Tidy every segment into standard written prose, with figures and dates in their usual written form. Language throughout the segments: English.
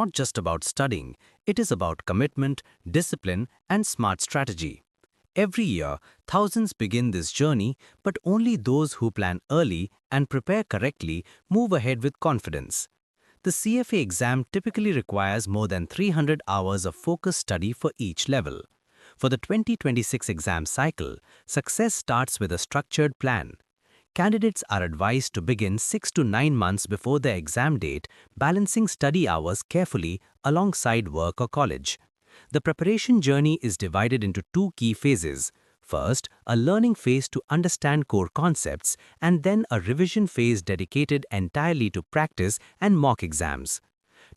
not just about studying, it is about commitment, discipline, and smart strategy. Every year, thousands begin this journey, but only those who plan early and prepare correctly move ahead with confidence. The CFA exam typically requires more than 300 hours of focused study for each level. For the 2026 exam cycle, success starts with a structured plan. Candidates are advised to begin 6 to 9 months before their exam date, balancing study hours carefully alongside work or college. The preparation journey is divided into two key phases. First, a learning phase to understand core concepts, and then a revision phase dedicated entirely to practice and mock exams.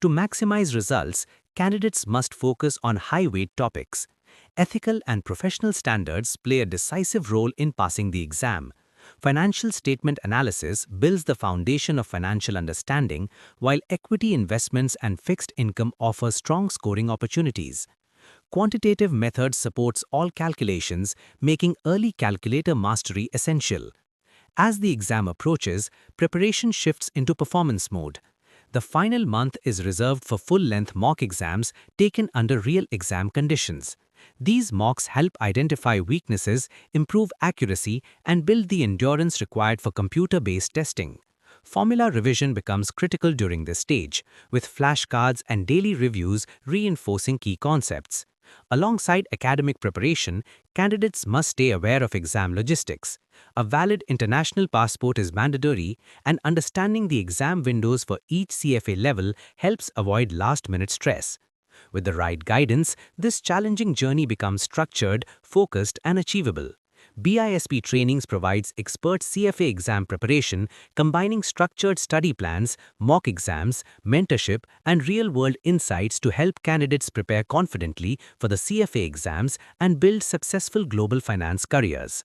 To maximize results, candidates must focus on high-weight topics. Ethical and professional standards play a decisive role in passing the exam. Financial statement analysis builds the foundation of financial understanding, while equity investments and fixed income offer strong scoring opportunities. Quantitative methods supports all calculations, making early calculator mastery essential. As the exam approaches, preparation shifts into performance mode. The final month is reserved for full-length mock exams taken under real exam conditions. These mocks help identify weaknesses, improve accuracy, and build the endurance required for computer-based testing. Formula revision becomes critical during this stage, with flashcards and daily reviews reinforcing key concepts. Alongside academic preparation, candidates must stay aware of exam logistics. A valid international passport is mandatory, and understanding the exam windows for each CFA level helps avoid last-minute stress. With the right guidance, this challenging journey becomes structured, focused, and achievable. BISP Trainings provides expert CFA exam preparation, combining structured study plans, mock exams, mentorship, and real-world insights to help candidates prepare confidently for the CFA exams and build successful global finance careers.